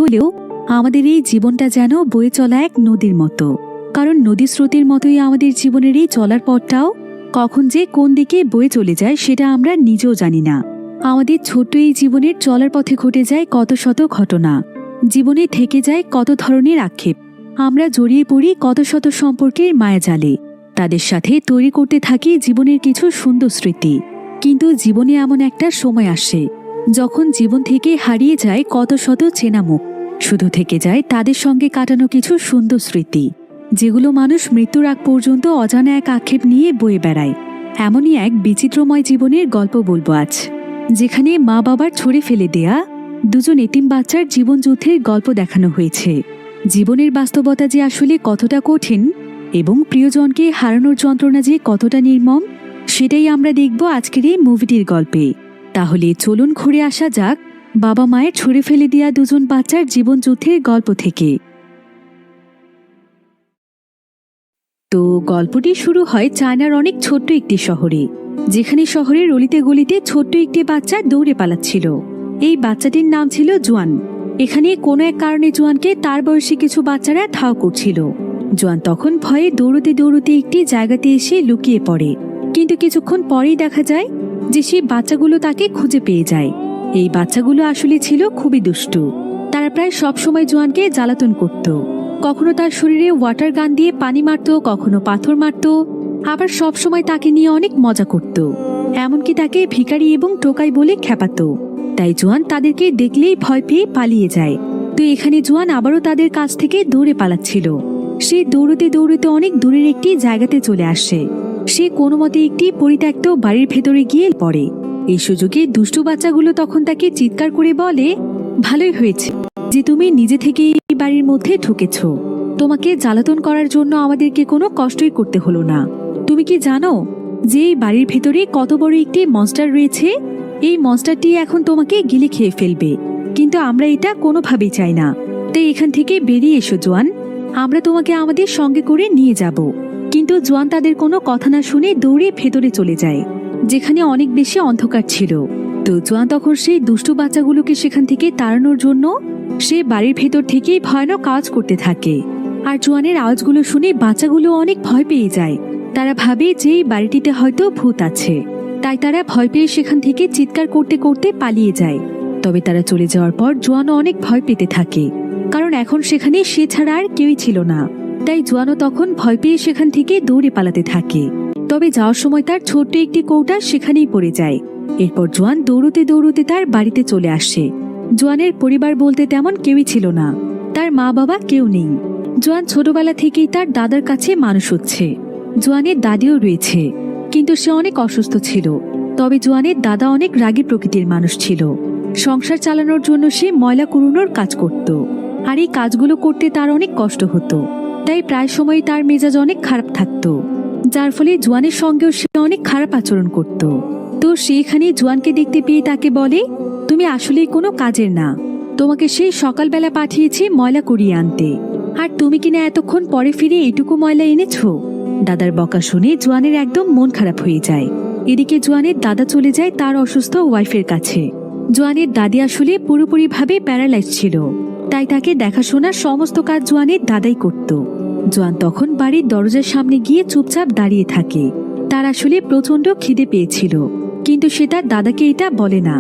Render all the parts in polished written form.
হলেও আমাদের এই জীবনটা যেন বয়ে চলা এক নদীর মতো। কারণ নদী স্রোতের মতোই আমাদের জীবনের এই চলার পথটাও কখন যে কোন দিকে বয়ে চলে যায় সেটা আমরা নিজেও জানি না। আমাদের ছোট্ট এই জীবনের চলার পথে ঘটে যায় কত শত ঘটনা, জীবনে থেকে যায় কত ধরনের আক্ষেপ, আমরা জড়িয়ে পড়ি কত শত সম্পর্কের মায়াজালে, তাদের সাথে তৈরি করতে থাকি জীবনের কিছু সুন্দর স্মৃতি। কিন্তু জীবনে এমন একটা সময় আসে যখন জীবন থেকে হারিয়ে যায় কত শত চেনা মুখ, শুধু থেকে যায় তাদের সঙ্গে কাটানো কিছু সুন্দর স্মৃতি, যেগুলো মানুষ মৃত্যুর আগ পর্যন্ত অজানা এক আক্ষেপ নিয়ে বয়ে বেড়ায়। এমনই এক বিচিত্রময় জীবনের গল্প বলবো আজ, যেখানে মা বাবার ছুঁড়ে ফেলে দেয়া দুজন এতিম বাচ্চার জীবনযুদ্ধের গল্প দেখানো হয়েছে। জীবনের বাস্তবতা যে আসলে কতটা কঠিন এবং প্রিয়জনকে হারানোর যন্ত্রণা যে কতটা নির্মম, সেটাই আমরা দেখব আজকের এই মুভিটির গল্পে। তাহলে চলুন ঘুরে আসা যাক বাবা মায়ের ছুঁড়ে ফেলে দেয়া দুজন বাচ্চার জীবনযুদ্ধের গল্প থেকে। তো গল্পটি শুরু হয় চায়নার অনেক ছোট্ট একটি শহরে, যেখানে শহরের অলিতে গলিতে ছোট্ট একটি বাচ্চা দৌড়ে পালাচ্ছিল। এই বাচ্চাটির নাম ছিল জোয়ান। এখানে কোনো এক কারণে জোয়ানকে তার বয়সী কিছু বাচ্চারা ঠাও করছিল। জোয়ান তখন ভয়ে দৌড়তে দৌড়তে একটি জায়গাতে এসে লুকিয়ে পড়ে, কিন্তু কিছুক্ষণ পরেই দেখা যায় যে সেই বাচ্চাগুলো তাকে খুঁজে পেয়ে যায়। এই বাচ্চাগুলো আসলে ছিল খুবই দুষ্টু। তারা প্রায় সবসময় জোয়ানকে জ্বালাতন করত। কখনো তার শরীরে ওয়াটার গান দিয়ে পানি মারত, কখনো পাথর মারত, আবার সবসময় তাকে নিয়ে অনেক মজা করত, এমনকি তাকে ভিখারি এবং টোকাই বলে খেপাত। তাই জোয়ান তাদেরকে দেখলেই ভয় পেয়ে পালিয়ে যায়। তো এখানে জোয়ান আবারও তাদের কাছ থেকে দৌড়ে পালাচ্ছিল। সে দৌড়তে দৌড়তে অনেক দূরের একটি জায়গাতে চলে আসে। সে কোনো মতে একটি পরিত্যক্ত বাড়ির ভেতরে গিয়ে পড়ে। এই সুযোগে দুষ্টু বাচ্চাগুলো তখন তাকে চিৎকার করে বলে, ভালোই হয়েছে যে তুমি নিজে থেকে এই বাড়ির মধ্যে ঢুকেছ। তোমাকে জ্বালাতন করার জন্য আমাদেরকে কোনো কষ্টই করতে হলো না। তুমি কি জানো যে এই বাড়ির ভেতরে কত বড় একটি মনস্টার রয়েছে? এই মনস্টারটি এখন তোমাকে গিলে খেয়ে ফেলবে, কিন্তু আমরা এটা কোনোভাবেই চাই না। তাই এখান থেকে বেরিয়ে এসো জোয়ান, আমরা তোমাকে আমাদের সঙ্গে করে নিয়ে যাব। কিন্তু জোয়ান তাদের কোনো কথা না শুনে দৌড়ে ভেতরে চলে যায়, যেখানে অনেক বেশি অন্ধকার ছিল। তো জোয়ান তখন সেই দুষ্টু বাচ্চাগুলোকে সেখান থেকে তাড়ানোর জন্য সে বাড়ির ভেতর থেকেই ভয়ানক আওয়াজ করতে থাকে। আর জোয়ানের আওয়াজগুলো শুনে বাচ্চাগুলো অনেক ভয় পেয়ে যায়। তারা ভাবে যে এই বাড়িটিতে হয়তো ভূত আছে, তাই তারা ভয় পেয়ে সেখান থেকে চিৎকার করতে করতে পালিয়ে যায়। তবে তারা চলে যাওয়ার পর জোয়ানও অনেক ভয় পেতে থাকে, কারণ এখন সেখানে সে ছাড়া আর কেউই ছিল না। তাই জোয়ানও তখন ভয় পেয়ে সেখান থেকে দৌড়ে পালাতে থাকে। তবে যাওয়ার সময় তার ছোট্ট একটি কৌটা সেখানেই পড়ে যায়। এরপর জোয়ান দৌড়তে দৌড়তে তার বাড়িতে চলে আসে। জোয়ানের পরিবার বলতে তেমন কেউই ছিল না, তার মা বাবা কেউ নেই। জোয়ান ছোটবেলা থেকেই তার দাদার কাছে মানুষ হচ্ছে। জোয়ানের দাদিও রয়েছে, কিন্তু সে অনেক অসুস্থ ছিল। তবে জোয়ানের দাদা অনেক রাগী প্রকৃতির মানুষ ছিল। সংসার চালানোর জন্য সে ময়লা কুড়ানোর কাজ করত, আর এই কাজগুলো করতে তার অনেক কষ্ট হতো। তাই প্রায় সময় তার মেজাজ অনেক খারাপ থাকতো, যার ফলে জোয়ানের সঙ্গেও সে অনেক খারাপ আচরণ করত। তো সেখানে জোয়ানকে দেখতে পেয়ে তাকে বলে, তুমি আসলেই কোনো কাজের না, তোমাকে সেই সকালবেলা পাঠিয়েছি ময়লা কুড়িয়ে আনতে, আর তুমি কিনা এতক্ষণ পরে ফিরে এইটুকু ময়লা এনেছো। দাদার বকা শুনে জোয়ানের একদম মন খারাপ হয়ে যায়। এদিকে জোয়ানের দাদা চলে যায় তার অসুস্থ ওয়াইফের কাছে। জোয়ানের দাদি আসলে পুরোপুরিভাবে প্যারালাইজ ছিল, তাই তাকে দেখাশোনার সমস্ত কাজ জোয়ানের দাদাই করত। জোয়ান তখন বাড়ির দরজার সামনে গিয়ে চুপচাপ দাঁড়িয়ে থাকে। তার আসলে প্রচন্ড খিদে পেয়েছিল, কিন্তু সে তার দাদাকে এটা বলে না।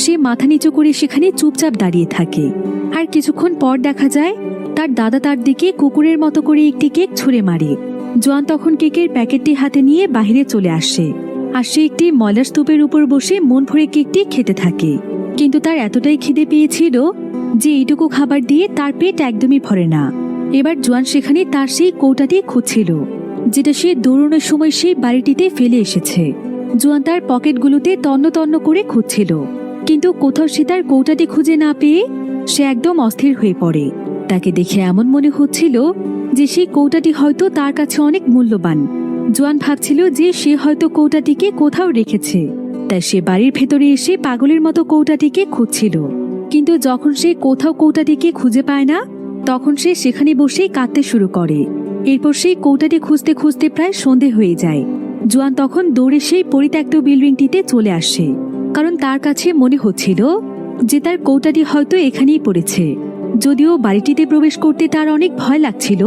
সে মাথা নিচু করে সেখানে চুপচাপ দাঁড়িয়ে থাকে। আর কিছুক্ষণ পর দেখা যায় তার দাদা তার দিকে কুকুরের মতো করে একটি কেক ছুঁড়ে মারে। জোয়ান তখন কেকের প্যাকেটটি হাতে নিয়ে বাহিরে চলে আসে, আর সে একটি ময়লার স্তূপের উপর বসে মন ভরে কেকটি খেতে থাকে। কিন্তু তার এতটাই খিদে পেয়েছিল যে এইটুকু খাবার দিয়ে তার পেট একদমই ভরে না। এবার জোয়ান সেখানে তার সেই কৌটাটি খুঁজছিল, যেটা সে দৌড়ানোর সময় সেই বাড়িটিতে ফেলে এসেছে। জোয়ান তার পকেটগুলোতে তন্ন তন্ন করে খুঁজছিল, কিন্তু কোথাও সে তার কৌটাটি খুঁজে না পেয়ে সে একদম অস্থির হয়ে পড়ে। তাকে দেখে এমন মনে হচ্ছিল যে সেই কৌটাটি হয়তো তার কাছে অনেক মূল্যবান। জোয়ান ভাবছিল যে সে হয়তো কৌটাটিকে কোথাও রেখেছে, তাই সে বাড়ির ভেতরে এসে পাগলের মতো কৌটাটিকে খুঁজছিল। কিন্তু যখন সে কোথাও কৌটাটিকে খুঁজে পায় না, তখন সে সেখানে বসেই কাঁদতে শুরু করে। এরপর সেই কৌটাটি খুঁজতে খুঁজতে প্রায় সন্ধে হয়ে যায়। জোয়ান তখন দৌড়ে সেই পরিত্যক্ত বিল্ডিংটিতে চলে আসে, কারণ তার কাছে মনে হচ্ছিল যে তার কৌটাটি হয়তো এখানেই পড়েছে। যদিও বাড়িটিতে প্রবেশ করতে তার অনেক ভয় লাগছিল,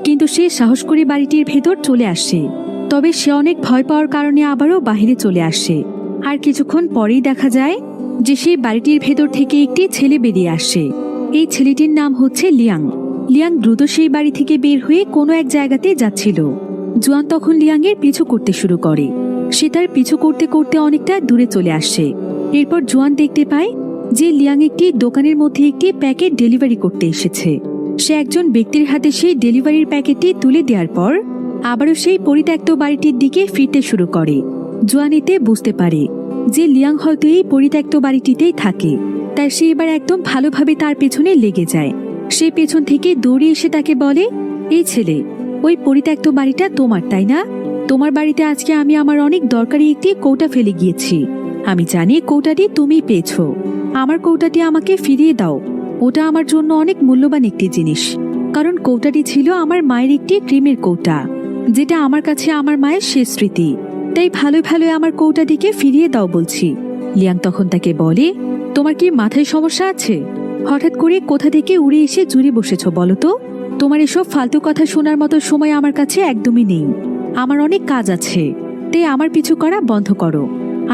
কিন্তু সে সাহস করে বাড়িটির ভেতর চলে আসে। তবে সে অনেক ভয় পাওয়ার কারণে আবারও বাহিরে চলে আসে। আর কিছুক্ষণ পরেই দেখা যায় যে সেই বাড়িটির ভেতর থেকে একটি ছেলে বেরিয়ে আসে। এই ছেলেটির নাম হচ্ছে লিয়াং। লিয়াং দ্রুত সেই বাড়ি থেকে বের হয়ে কোনো এক জায়গাতে যাচ্ছিল। জুয়ান তখন লিয়াংয়ের পিছু করতে শুরু করে। সে তার পিছু করতে করতে অনেকটা দূরে চলে আসে। এরপর জুয়ান দেখতে পায় যে লিয়াং একটি দোকানের মধ্যে একটি প্যাকেট ডেলিভারি করতে এসেছে। সে একজন ব্যক্তির হাতে সেই ডেলিভারির প্যাকেটটি তুলে দেওয়ার পর আবারও সেই পরিত্যক্ত বাড়িটির দিকে ফিরতে শুরু করে। জুয়ান এতে বুঝতে পারে যে লিয়াং হয়তো এই পরিত্যক্ত বাড়িটিতেই থাকে, তাই সে এবার একদম ভালোভাবে তার পেছনে লেগে যায়। সে পেছন থেকে দৌড়ে এসে তাকে বলে, এই ছেলে, ওই পরিত্যক্ত বাড়িটা তোমার, তাই না? তোমার বাড়িতে আজকে আমি আমার অনেক দরকারি একটি কৌটা ফেলে গিয়েছি। আমি জানি কৌটাটি তুমি পেয়েছো। আমার কৌটাটি আমাকে ফিরিয়ে দাও। ওটা আমার জন্য অনেক মূল্যবান একটি জিনিস, কারণ কৌটাটি ছিল আমার মায়ের একটি ক্রিমের কৌটা, যেটা আমার কাছে আমার মায়ের শেষ স্মৃতি। তাই ভালো ভালো আমার কৌটাটিকে ফিরিয়ে দাও বলছি। লিয়াং তখন তাকে বলে, তোমার কি মাথায় সমস্যা আছে? হঠাৎ করে কোথা থেকে উড়ে এসে জুড়ে বসেছ বলো তো? তোমার এসব ফালতু কথা শোনার মতো সময় আমার কাছে একদমই নেই। আমার অনেক কাজ আছে, তাই আমার পিছু করা বন্ধ করো।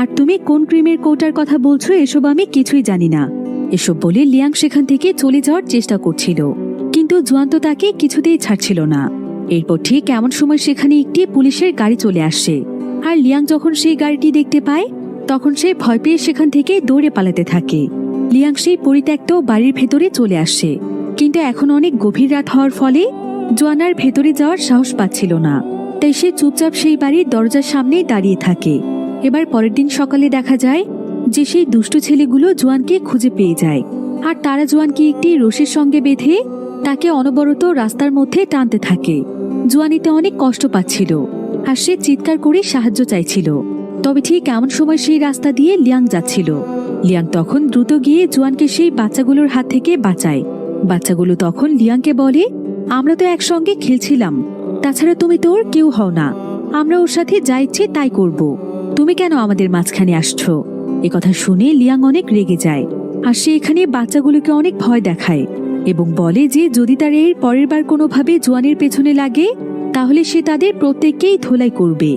আর তুমি কোন ক্রিমের কৌটার কথা বলছো এসব আমি কিছুই জানি না। এসব বলে লিয়াং সেখান থেকে চলে যাওয়ার চেষ্টা করছিল, কিন্তু জুয়ান তো তাকে কিছুতেই ছাড়ছিল না। এরপর ঠিক এমন সময় সেখানে একটি পুলিশের গাড়ি চলে আসে। আর লিয়াং যখন সেই গাড়িটি দেখতে পায় তখন সে ভয় পেয়ে সেখান থেকে দৌড়ে পালাতে থাকে। লিয়াং সেই পরিত্যক্ত বাড়ির ভেতরে চলে আসে, কিন্তু এখন অনেক গভীর রাত হওয়ার ফলে জুয়ান আর ভেতরে যাওয়ার সাহস পাচ্ছিল না। তাই সে চুপচাপ সেই বাড়ির দরজার সামনেই দাঁড়িয়ে থাকে। এবার পরের দিন সকালে দেখা যায় যে সেই দুষ্টু ছেলেগুলো জুয়ানকে খুঁজে পেয়ে যায়। আর তারা জুয়ানকে একটি রশির সঙ্গে বেঁধে তাকে অনবরত রাস্তার মধ্যে টানতে থাকে। জুয়ান এতে অনেক কষ্ট পাচ্ছিল আর সে চিৎকার করে সাহায্য চাইছিল। তবে ঠিক এমন সময় সেই রাস্তা দিয়ে লিয়াং যাচ্ছিল। লিয়াং তখন দ্রুত গিয়ে জুয়ানকে সেই বাচ্চাগুলোর হাত থেকে বাঁচায়। বাচ্চাগুলো তখন লিয়াংকে বলে, আমরা তো একসঙ্গে খেলছিলাম, তাছাড়া তুমি তো ওর কেউ হও না। আমরা ওর সাথে যা ইচ্ছে তাই করব। তুমি কেন আমাদের মাঝখানে আসছো? একথা শুনে লিয়াং অনেক রেগে যায়। আর সে এখানে বাচ্চাগুলোকে অনেক ভয় দেখায় এবং বলে যে যদি তার এর পরের বার কোনোভাবে জুয়ানের পেছনে লাগে তাহলে সে তাদের প্রত্যেককেই ধোলাই করবে।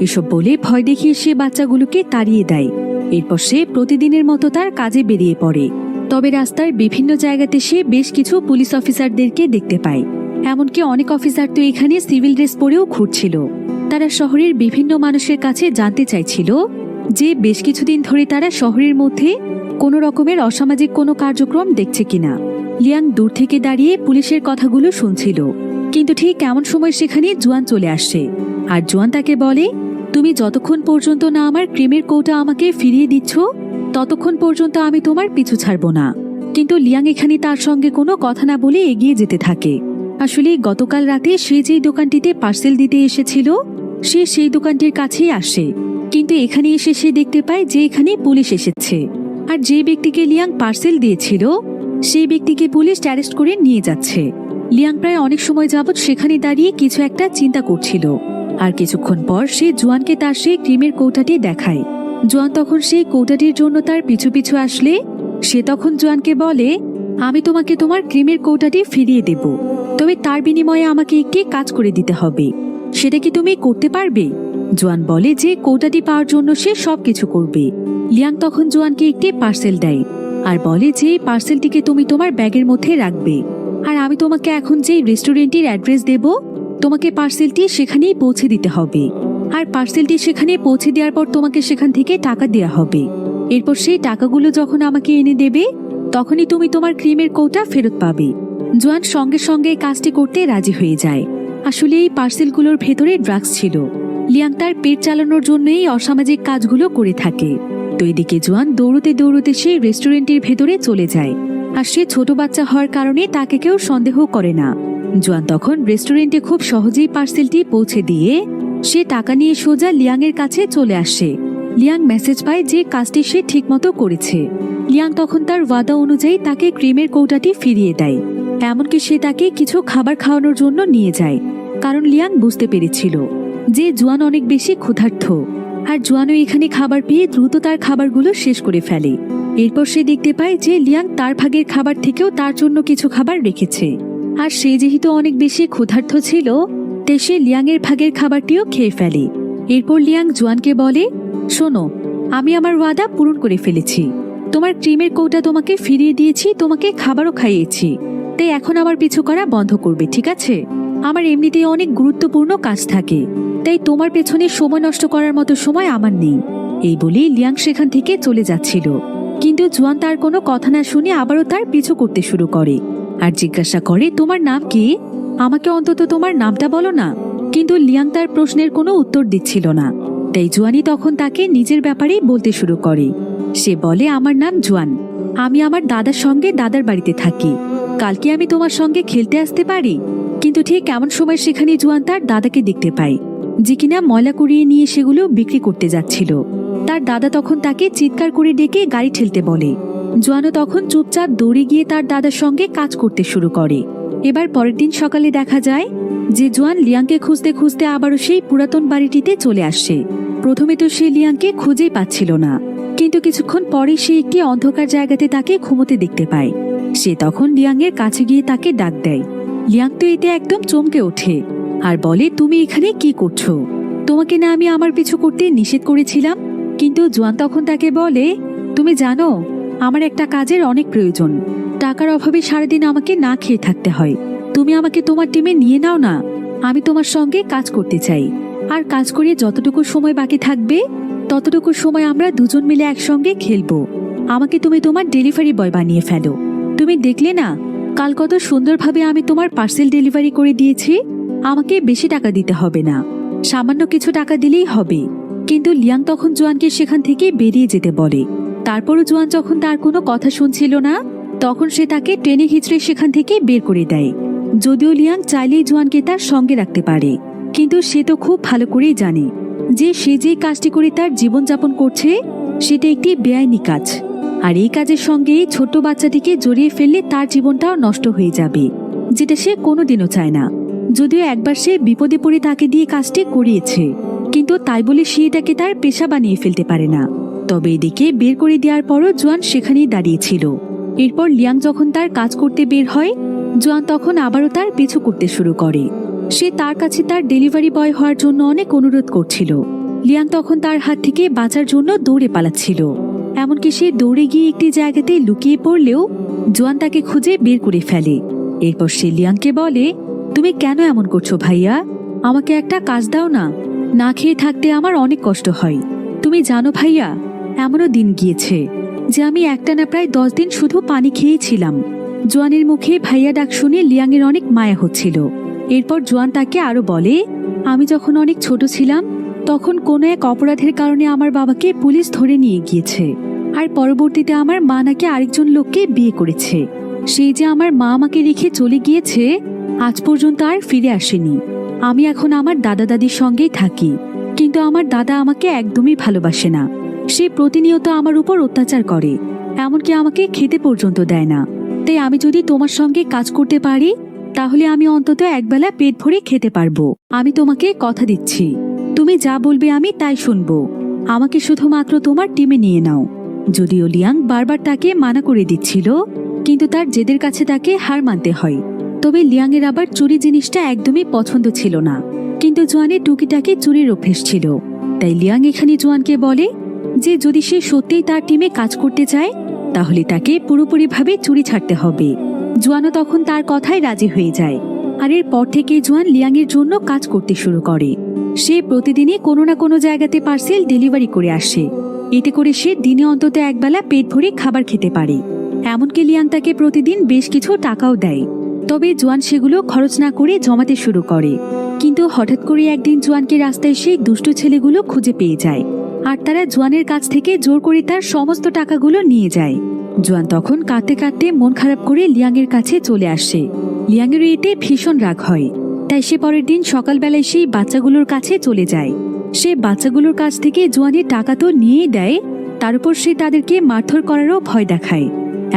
এসব বলে ভয় দেখিয়ে সে বাচ্চাগুলোকে তাড়িয়ে দেয়। এরপর সে প্রতিদিনের মতো তার কাজে বেরিয়ে পড়ে। তবে রাস্তার বিভিন্ন জায়গাতে সে বেশ কিছু পুলিশ অফিসারদেরকে দেখতে পায়। এমনকি অনেক অফিসার তো এখানে সিভিল ড্রেস পরেও ঘুরছিল। তারা শহরের বিভিন্ন মানুষের কাছে জানতে চাইছিল যে বেশ কিছুদিন ধরে তারা শহরের মধ্যে কোনো রকমের অসামাজিক কোনো কার্যক্রম দেখছে কিনা। লিয়াং দূর থেকে দাঁড়িয়ে পুলিশের কথাগুলো শুনছিল, কিন্তু ঠিক এমন সময় সেখানে জুয়ান চলে আসে। আর জুয়ান তাকে বলে, তুমি যতক্ষণ পর্যন্ত না আমার ক্রিমের কৌটা আমাকে ফিরিয়ে দিচ্ছ ততক্ষণ পর্যন্ত আমি তোমার পিছু ছাড়ব না। কিন্তু লিয়াং এখানে তার সঙ্গে কোনো কথা না বলে এগিয়ে যেতে থাকে। আসলে গতকাল রাতে সে যেই দোকানটিতে পার্সেল দিতে এসেছিল সে সেই দোকানটির কাছেই আসে, কিন্তু এখানে এসে সে দেখতে পায় যে এখানে পুলিশ এসেছে। আর যে ব্যক্তিকে লিয়াং পার্সেল দিয়েছিল সেই ব্যক্তিকে পুলিশ অ্যারেস্ট করে নিয়ে যাচ্ছে। লিয়াং প্রায় অনেক সময় যাবৎ সেখানে দাঁড়িয়ে কিছু একটা চিন্তা করছিল। আর কিছুক্ষণ পর সে জুয়ানকে তার সেই ক্রিমের কৌটাটি দেখায়। জুয়ান তখন সেই কৌটাটির জন্য তার পিছু পিছু আসলে সে তখন জুয়ানকে বলে, আমি তোমাকে তোমার ক্রিমের কৌটাটি ফিরিয়ে দেব, তবে তার বিনিময়ে আমাকে একটি কাজ করে দিতে হবে। সেটা কি তুমি করতে পারবে? জুয়ান বলে যে কৌটাটি পাওয়ার জন্য সে সবকিছু করবে। লিয়াং তখন জুয়ানকে একটি পার্সেল দেয় আর বলে যে পার্সেলটিকে তুমি তোমার ব্যাগের মধ্যে রাখবে, আর আমি তোমাকে এখন যে রেস্টুরেন্টের অ্যাড্রেস দেব তোমাকে পার্সেলটি সেখানেই পৌঁছে দিতে হবে। আর পার্সেলটি সেখানে পৌঁছে দেওয়ার পর তোমাকে সেখান থেকে টাকা দেওয়া হবে। এরপর সেই টাকাগুলো যখন আমাকে এনে দেবে তখনই তুমি তোমার ক্রিমের কৌটা ফেরত পাবে। জুয়ান সঙ্গে সঙ্গে কাজটি করতে রাজি হয়ে যায়। আসলে এই পার্সেলগুলোর ভেতরে ড্রাগস ছিল। লিয়াং তার পেট চালানোর জন্য এই অসামাজিক কাজগুলো করে থাকে। তো এদিকে জুয়ান দৌড়তে দৌড়তে সেই রেস্টুরেন্টের ভেতরে চলে যায়। আর সে ছোট বাচ্চা হওয়ার কারণে তাকে কেউ সন্দেহ করে না। জুয়ান তখন রেস্টুরেন্টে খুব সহজেই পার্সেলটি পৌঁছে দিয়ে সে টাকা নিয়ে সোজা লিয়াং এর কাছে চলে আসে। লিয়াং মেসেজ পায় যে কাজটি সে ঠিকমতো করেছে। লিয়াং তখন তার ওয়াদা অনুযায়ী তাকে ক্রিমের কৌটাটি ফিরিয়ে দেয়। এমনকি সে তাকে কিছু খাবার খাওয়ানোর জন্য নিয়ে যায়, কারণ লিয়াং বুঝতে পেরেছিল যে জুয়ান অনেক বেশি ক্ষুধার্ত। আর জুয়ানও এখানে খাবার পেয়ে দ্রুত তার খাবারগুলো শেষ করে ফেলে। এরপর সে দেখতে পায় যে লিয়াং তার ভাগের খাবার থেকেও তার জন্য কিছু খাবার রেখেছে। আর সে যেহেতু অনেক বেশি ক্ষুধার্ত ছিল, তাই সে লিয়াংয়ের ভাগের খাবারটিও খেয়ে ফেলে। এরপর লিয়াং জুয়ানকে বলে, শোনো, আমি আমার ওয়াদা পূরণ করে ফেলেছি। তোমার ক্রিমের কৌটা তোমাকে ফিরিয়ে দিয়েছি, তোমাকে খাবারও খাইয়েছি। তাই এখন আমার পিছু করা বন্ধ করবে, ঠিক আছে? আমার এমনিতেই অনেক গুরুত্বপূর্ণ কাজ থাকে, তাই তোমার পেছনে সময় নষ্ট করার মতো সময় আমার নেই। এই বলেই লিয়াং সেখান থেকে চলে যাচ্ছিল। কিন্তু জুয়ান তার কোনো কথা না শুনে আবারও তার পিছু করতে শুরু করে আর জিজ্ঞাসা করে, তোমার নাম কি? আমাকে অন্তত তোমার নামটা বলো না। কিন্তু লিয়াং তার প্রশ্নের কোনো উত্তর দিচ্ছিল না। তাই জুয়ানি তখন তাকে নিজের ব্যাপারেই বলতে শুরু করে। সে বলে, আমার নাম জুয়ান, আমি আমার দাদার সঙ্গে দাদার বাড়িতে থাকি। কালকে আমি তোমার সঙ্গে খেলতে আসতে পারি? কিন্তু ঠিক এমন সময় সেখানে জুয়ান তার দাদাকে দেখতে পায়, যে কিনা ময়লা কুড়িয়ে নিয়ে সেগুলো বিক্রি করতে যাচ্ছিল। তার দাদা তখন তাকে চিৎকার করে ডেকে গাড়ি ঠেলতে বলে। জুয়ানও তখন চুপচাপ দৌড়ে গিয়ে তার দাদার সঙ্গে কাজ করতে শুরু করে। এবার পরের দিন সকালে দেখা যায় যে জুয়ান লিয়াংকে খুঁজতে খুঁজতে আবারও সেই পুরাতন বাড়িটিতে চলে আসে। প্রথমে তো সে লিয়াংকে খুঁজেই পাচ্ছিল না, কিন্তু কিছুক্ষণ পরে সে একটি অন্ধকার জায়গাতে তাকে ঘুমোতে দেখতে পায়। সে তখন লিয়াংয়ের কাছে গিয়ে তাকে ডাক দেয়। লিয়াং তো এতে একদম চমকে ওঠে আর বলে, তুমি এখানে কি করছো? তোমাকে না আমি আমার পিছু করতে নিষেধ করেছিলাম? কিন্তু জুয়ান তখন তাকে বলে, তুমি জানো আমার একটা কাজের অনেক প্রয়োজন। টাকার অভাবে সারাদিন আমাকে না খেয়ে থাকতে হয়। তুমি আমাকে তোমার টিমে নিয়ে নাও না, আমি তোমার সঙ্গে কাজ করতে চাই। আর কাজ করে যতটুকু সময় বাকি থাকবে ততটুকু সময় আমরা দুজন মিলে একসঙ্গে খেলবো। আমাকে তুমি তোমার ডেলিভারি বয় বানিয়ে ফেলো। তুমি দেখলে না কাল কত সুন্দরভাবে আমি তোমার পার্সেল ডেলিভারি করে দিয়েছি। আমাকে বেশি টাকা দিতে হবে না, সামান্য কিছু টাকা দিলেই হবে। কিন্তু লিয়াং তখন জুয়ানকে সেখান থেকে বেরিয়ে যেতে বলে। তারপরও জুয়ান যখন তার কোনো কথা শুনছিল না, তখন সে তাকে টেনে হিঁচড়ে সেখান থেকে বের করে দেয়। যদিও লিয়াং চাইলেই জুয়ানকে তার সঙ্গে রাখতে পারে, কিন্তু সে তো খুব ভালো করেই জানে যে সে যে কাজটি করে তার জীবনযাপন করছে সেটা একটি বেআইনি কাজ। আর এই কাজের সঙ্গে ছোট্ট বাচ্চাটিকে জড়িয়ে ফেললে তার জীবনটাও নষ্ট হয়ে যাবে, যেটা সে কোনোদিনও চায় না। যদিও একবার সে বিপদে পড়ে তাকে দিয়ে কাজটি করিয়েছে, কিন্তু তাই বলে সে এটাকে তার পেশা বানিয়ে ফেলতে পারে না। তবে এদিকে বের করে দেওয়ার পরও জুয়ান সেখানেই দাঁড়িয়েছিল। এরপর লিয়াং যখন তার কাজ করতে বের হয়, জুয়ান তখন আবারও তার পিছু করতে শুরু করে। সে তার কাছে তার ডেলিভারি বয় হওয়ার জন্য অনেক অনুরোধ করছিল। লিয়াং তখন তার হাত থেকে বাঁচার জন্য দৌড়ে পালাচ্ছিল। এমনকি সে দৌড়ে গিয়ে একটি জায়গাতে লুকিয়ে পড়লেও জুয়ান তাকে খুঁজে বের করে ফেলে। এরপর সে লিয়াংকে বলে, তুমি কেন এমন করছো ভাইয়া? আমাকে একটা কাজ দাও না, না খেয়ে থাকতে আমার অনেক কষ্ট হয়। তুমি জানো ভাইয়া, এমনও দিন গিয়েছে যে আমি একটানা প্রায় 10 দিন শুধু পানি খেয়েছিলাম। জুয়ানের মুখে ভাইয়া ডাক শুনে লিয়াংয়ের অনেক মায়া হচ্ছিল। এরপর জুয়ান তাকে আরো বলে, আমি যখন অনেক ছোট ছিলাম তখন কোনো এক অপরাধের কারণে আমার বাবাকে পুলিশ ধরে নিয়ে গিয়েছে। আর পরবর্তীতে আমার মা নাকি আরেকজন লোককে বিয়ে করেছে। সেই যে আমার মা আমাকে রেখে চলে গিয়েছে, আজ পর্যন্ত আর ফিরে আসেনি। আমি এখন আমার দাদা দাদির সঙ্গেই থাকি, কিন্তু আমার দাদা আমাকে একদমই ভালোবাসে না। সে প্রতিনিয়ত আমার উপর অত্যাচার করে, এমনকি আমাকে খেতে পর্যন্ত দেয় না। তাই আমি যদি তোমার সঙ্গে কাজ করতে পারি তাহলে আমি অন্তত একবেলা পেট ভরে খেতে পারবো। আমি তোমাকে কথা দিচ্ছি, তুমি যা বলবে আমি তাই শুনবো। আমাকে শুধুমাত্র তোমার টিমে নিয়ে নাও। যদিও লিয়াং বারবার তাকে মানা করে দিচ্ছিল, কিন্তু তার জেদের কাছে তাকে হার মানতে হয়। তবে লিয়াংয়ের আবার চুরি জিনিসটা একদমই পছন্দ ছিল না, কিন্তু জুয়ানের টুকিটাকি চুরির অভ্যেস ছিল। তাই লিয়াং এখানে জুয়ানকে বলে যে যদি সে সত্যিই তার টিমে কাজ করতে চায় তাহলে তাকে পুরোপুরিভাবে চুরি ছাড়তে হবে। জুয়ানও তখন তার কথায় রাজি হয়ে যায়। আর এরপর থেকে জুয়ান লিয়াংয়ের জন্য কাজ করতে শুরু করে। সে প্রতিদিনই কোনো না কোনো জায়গাতে পার্সেল ডেলিভারি করে আসে। এতে করে সে দিনে অন্তত একবেলা পেট ভরে খাবার খেতে পারে। এমনকি লিয়াং তাকে প্রতিদিন বেশ কিছু টাকাও দেয়। তবে জুয়ান সেগুলো খরচ না করে জমাতে শুরু করে। কিন্তু হঠাৎ করে একদিন জুয়ানকে রাস্তায় সেই দুষ্ট ছেলেগুলো খুঁজে পেয়ে যায়, আর তারা জুয়ানের কাছ থেকে জোর করে তার সমস্ত টাকাগুলো নিয়ে যায়। জুয়ান তখন কাঁদতে কাঁদতে মন খারাপ করে লিয়াংয়ের কাছে চলে আসে। লিয়াংয়ের এতে ভীষণ রাগ হয়, তাই সে পরের দিন সকালবেলায় সেই বাচ্চাগুলোর কাছে চলে যায়। সে বাচ্চাগুলোর কাছ থেকে জুয়ানের টাকা তো নিয়েই দেয়, তার উপর সে তাদেরকে মারধর করারও ভয় দেখায়।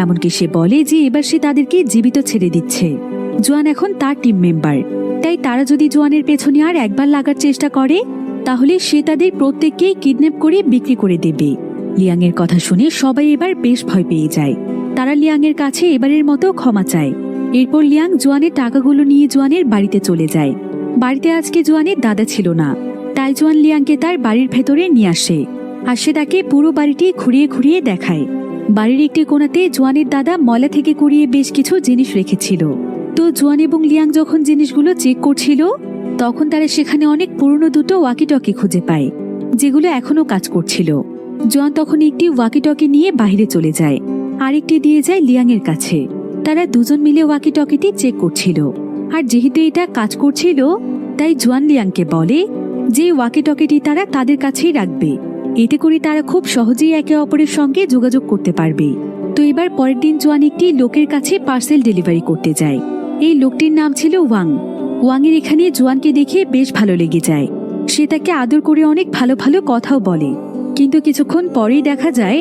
এমনকি সে বলে যে এবার সে তাদেরকে জীবিত ছেড়ে দিচ্ছে। জুয়ান এখন তার টিম মেম্বার, তাই তারা যদি জুয়ানের পেছনে আর একবার লাগার চেষ্টা করে তাহলে সে তাদের প্রত্যেককেই কিডন্যাপ করে বিক্রি করে দেবে। লিয়াংয়ের কথা শুনে সবাই এবার বেশ ভয় পেয়ে যায়। তারা লিয়াংয়ের কাছে এবারের মতো ক্ষমা চায়। এরপর লিয়াং জোয়ানের টাকাগুলো নিয়ে জোয়ানের বাড়িতে চলে যায়। বাড়িতে আজকে জোয়ানের দাদা ছিল না, তাই জোয়ান লিয়াংকে তার বাড়ির ভেতরে নিয়ে আসে আর সে তাকে পুরো বাড়িটি ঘুরিয়ে ঘুরিয়ে দেখায়। বাড়ির একটি কোণাতে জোয়ানের দাদা ময়লা থেকে কুড়িয়ে বেশ কিছু জিনিস রেখেছিল। তো জোয়ান এবং লিয়াং যখন জিনিসগুলো চেক করছিল তখন তারা সেখানে অনেক পুরনো দুটো ওয়াকিটকি খুঁজে পায়, যেগুলো এখনো কাজ করছিল। জোয়ান তখন একটি ওয়াকিটকি নিয়ে বাইরে চলে যায়, আরেকটি দিয়ে যায় লিয়াংয়ের কাছে। তারা দুজন মিলে ওয়াকিটকিটি চেক করছিল, আর যেহেতু এটা কাজ করছিল তাই জোয়ান লিয়াংকে বলে যে ওয়াকিটকিটি তারা তাদের কাছেই রাখবে, এতে করে তারা খুব সহজেই একে অপরের সঙ্গে যোগাযোগ করতে পারবে। তো এবার পরের দিন জোয়ান একটি লোকের কাছে পার্সেল ডেলিভারি করতে যায়। এই লোকটির নাম ছিল ওয়াং। ওয়াংয়ের এখানে জোয়ানকে দেখে বেশ ভালো লেগে যায়। সে তাকে আদর করে অনেক ভালো ভালো কথাও বলে, কিন্তু কিছুক্ষণ পরেই দেখা যায়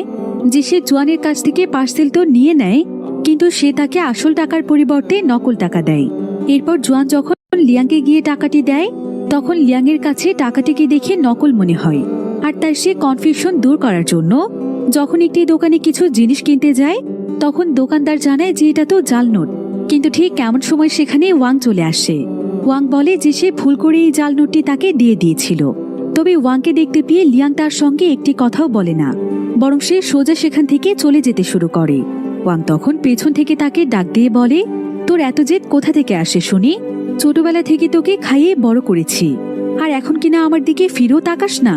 যে সে জোয়ানের কাছ থেকে পার্সেল তো নিয়ে নেয়, কিন্তু সে তাকে আসল টাকার পরিবর্তে নকল টাকা দেয়। এরপর জোয়ান যখন লিয়াংকে গিয়ে টাকাটি দেয় তখন লিয়াংয়ের কাছে টাকাটিকে দেখে নকল মনে হয়। আর তার সে কনফিউশন দূর করার জন্য যখন একটি দোকানে কিছু জিনিস কিনতে যায় তখন দোকানদার জানায় যে এটা তো জাল নোট। কিন্তু ঠিক কেমন সময় সেখানে ওয়াং চলে আসে। ওয়াং বলে যে সে ভুল করে এই জাল নোটটি তাকে দিয়ে দিয়েছিল। তবে ওয়াংকে দেখতে পেয়ে লিয়াং তার সঙ্গে একটি কথাও বলে না, বরং সে সোজা সেখান থেকে চলে যেতে শুরু করে। ওয়াং তখন পেছন থেকে তাকে ডাক দিয়ে বলে, তোর এত জেদ কোথা থেকে আসে শুনি? ছোটবেলা থেকে তোকে খাইয়ে বড় করেছি, আর এখন কিনা আমার দিকে ফিরেও তাকাস না।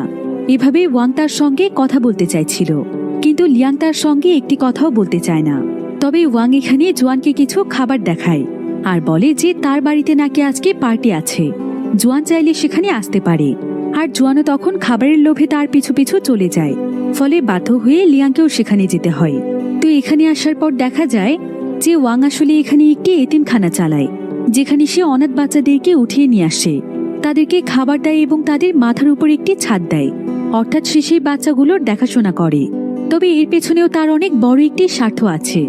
এভাবে ওয়াং তার সঙ্গে কথা বলতে চাইছিল, কিন্তু লিয়াং তার সঙ্গে একটি কথাও বলতে চায় না। তবে ওয়াং এখানে জোয়ানকে কিছু খাবার দেখায় আর বলে যে তার বাড়িতে নাকি আজকে পার্টি আছে, জোয়ান চাইলে সেখানে আসতে পারে। আর জোয়ানও তখন খাবারের লোভে তার পিছু পিছু চলে যায়, ফলে বাধ্য হয়ে লিয়াংকেও সেখানে যেতে হয়। তো এখানে আসার পর দেখা যায় যে ওয়াং আসলে এখানে একটি এতিমখানা চালায়, যেখানে সে অনাথ বাচ্চাদেরকে উঠিয়ে নিয়ে আসে, তাদেরকে খাবার দেয় এবং তাদের মাথার উপর একটি ছাদ দেয়, অর্থাৎ সে সেই বাচ্চাগুলোর দেখাশোনা করে। তবে এর পেছনেও তার অনেক বড় একটি স্বার্থ আছে।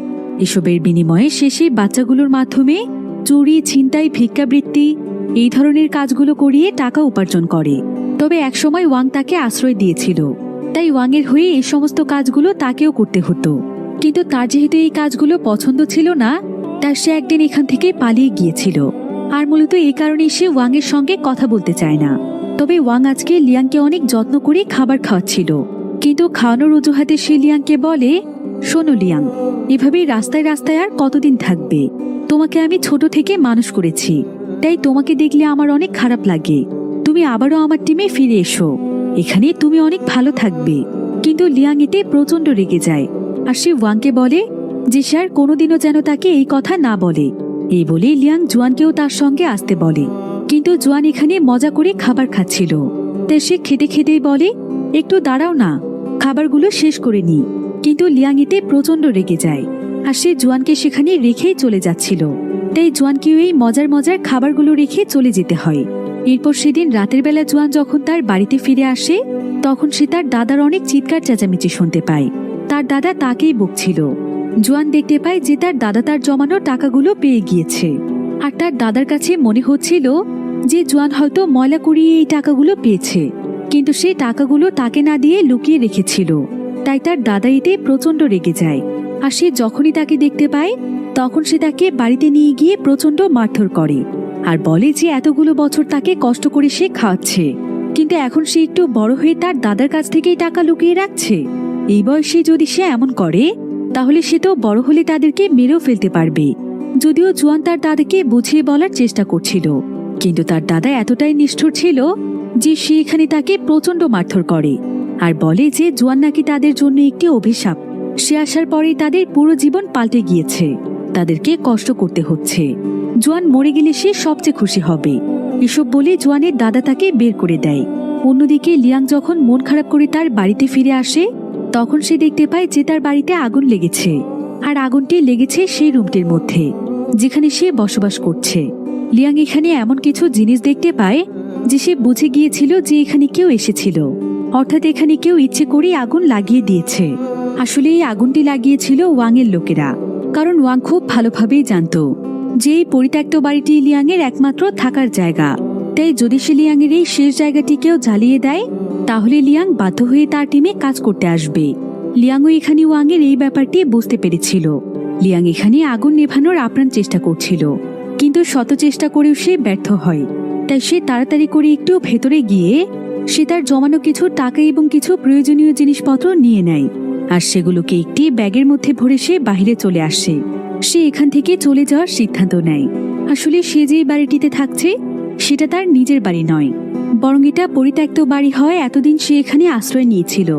এসবের বিনিময়ে সে সেই বাচ্চাগুলোর মাধ্যমে চুরি, ছিনতাই, ভিক্ষাবৃত্তি এই ধরনের কাজগুলো করিয়ে টাকা উপার্জন করে। তবে একসময় ওয়াং তাকে আশ্রয় দিয়েছিল, তাই ওয়াংয়ের হয়ে এই সমস্ত কাজগুলো তাকেও করতে হতো। কিন্তু তার যেহেতু এই কাজগুলো পছন্দ ছিল না, তার সে একদিন এখান থেকে পালিয়ে গিয়েছিল। আর মূলত এই কারণেই সে ওয়াংয়ের সঙ্গে কথা বলতে চায় না। তবে ওয়াং আজকে লিয়াংকে অনেক যত্ন করে খাবার খাওয়াচ্ছিল, কিন্তু খাওয়ানোর অজুহাতে সে লিয়াংকে বলে, শোনো লিয়াং, এভাবেই রাস্তায় রাস্তায় আর কতদিন থাকবে? তোমাকে আমি ছোট থেকে মানুষ করেছি, তাই তোমাকে দেখলে আমার অনেক খারাপ লাগে। তুমি আবারও আমার টিমে ফিরে এসো, এখানে তুমি অনেক ভালো থাকবে। কিন্তু লিয়াং এতে প্রচন্ড রেগে যায়, আর সে ওয়াংকে বলে যে সে আর কোনোদিনও যেন তাকে এই কথা না বলে। এই বলে লিয়াং জোয়ানকেও তার সঙ্গে আসতে বলে, কিন্তু জোয়ান এখানে মজা করে খাবার খাচ্ছিল, তাই সে খেতে খেতেই বলে, একটু দাঁড়াও না, খাবারগুলো শেষ করে নি। কিন্তু লিয়াং এতে প্রচন্ড রেগে যায়, আর সে জোয়ানকে সেখানে রেখেই চলে যাচ্ছিল। তাই জোয়ানকেও এই মজার মজার খাবারগুলো রেখে চলে যেতে হয়। এরপর সেদিন রাতের বেলা জোয়ান যখন তার বাড়িতে ফিরে আসে তখন সে তার দাদার অনেক চিৎকার চেঁচামেচি শুনতে পায়। তার দাদা তাকেই বকছিল। জোয়ান দেখতে পায় যে তার দাদা তার জমানো টাকাগুলো পেয়ে গিয়েছে, আর তার দাদার কাছে মনে হচ্ছিল যে জোয়ান হয়তো ময়লা কুড়িয়ে এই টাকাগুলো পেয়েছে, কিন্তু সেই টাকাগুলো তাকে না দিয়ে লুকিয়ে রেখেছিল। তাই তার দাদা এতে প্রচন্ড রেগে যায়, আর সে যখনই তাকে দেখতে পায় তখন সে তাকে বাড়িতে নিয়ে গিয়ে প্রচন্ড মারধর করে আর বলে যে এতগুলো বছর তাকে কষ্ট করে সে খাওয়াচ্ছে, কিন্তু এখন সে একটু বড় হয়ে তার দাদার কাছ থেকেই টাকা লুকিয়ে রাখছে। এই বয়সে যদি সে এমন করে তাহলে সে তো বড় হলে তাদেরকে মেরেও ফেলতে পারবে। যদিও জোয়ান তার দাদাকে বুঝিয়ে বলার চেষ্টা করছিল, কিন্তু তার দাদা এতটাই নিষ্ঠুর ছিল যে সে এখানে তাকে প্রচন্ড মারধর করে আর বলে যে জোয়ান নাকি তাদের জন্য একটি অভিশাপ। সে আসার পরেই তাদের পুরো জীবন পাল্টে গিয়েছে, তাদেরকে কষ্ট করতে হচ্ছে। জোয়ান মরে গেলে সে সবচেয়ে খুশি হবে। এসব বলে জোয়ানের দাদা তাকে বের করে দেয়। অন্যদিকে লিয়াং যখন মন খারাপ করে তার বাড়িতে ফিরে আসে তখন সে দেখতে পায় যে তার বাড়িতে আগুন লেগেছে, আর আগুনটি লেগেছে সেই রুমটির মধ্যে যেখানে সে বসবাস করছে। লিয়াং এখানে এমন কিছু জিনিস দেখতে পায় যে সে বুঝে গিয়েছিল যে এখানে কেউ এসেছিল, অর্থাৎ এখানে কেউ ইচ্ছে করে আগুন লাগিয়ে দিয়েছে। আসলে এই আগুনটি লাগিয়েছিল ওয়াংয়ের লোকেরা, কারণ ওয়াং খুব ভালোভাবেই জানত যে এই পরিত্যক্ত বাড়িটি লিয়াংয়ের একমাত্র থাকার জায়গা। তাই যদি সে লিয়াংয়ের এই শেষ জায়গাটিকেও জ্বালিয়ে দেয় তাহলে লিয়াং বাধ্য হয়ে তার টিমে কাজ করতে আসবে। লিয়াংও এখানে ওয়াংয়ের এই ব্যাপারটি বুঝতে পেরেছিল। লিয়াং এখানে আগুন নেভানোর আপ্রাণ চেষ্টা করছিল, কিন্তু শত চেষ্টা করেও সে ব্যর্থ হয়। তাই সে তাড়াতাড়ি করে একটু ভেতরে গিয়ে সে তার জমানো কিছু টাকা এবং কিছু প্রয়োজনীয় জিনিসপত্র নিয়ে নেয়, আর সেগুলোকে একটি ব্যাগের মধ্যে ভরে সে বাহিরে চলে আসে। সে এখান থেকে চলে যাওয়ার সিদ্ধান্ত নেয়। আসলে সে যেই বাড়িটিতে থাকছে সেটা তার নিজের বাড়ি নয়, বরং এটা পরিত্যক্ত বাড়ি হয়। এতদিন সে এখানে আশ্রয় নিয়েছিল,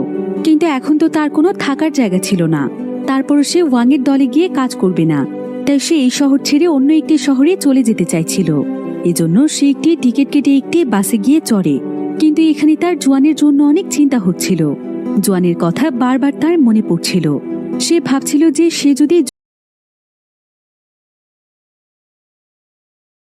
কিন্তু এখন তো তার কোনো থাকার জায়গা ছিল না। তারপরও সে ওয়াংয়ের দলে গিয়ে কাজ করবে না, তাই সে এই শহর ছেড়ে অন্য একটি শহরে চলে যেতে চাইছিল। এজন্য সে একটি টিকিট কেটে একটি বাসে গিয়ে চড়ে। কিন্তু এখানে তার জুয়ানের জন্য অনেক চিন্তা হচ্ছিল। জুয়ানের কথা বারবার তার মনে পড়ছিল। সে ভাবছিল যে সে যদি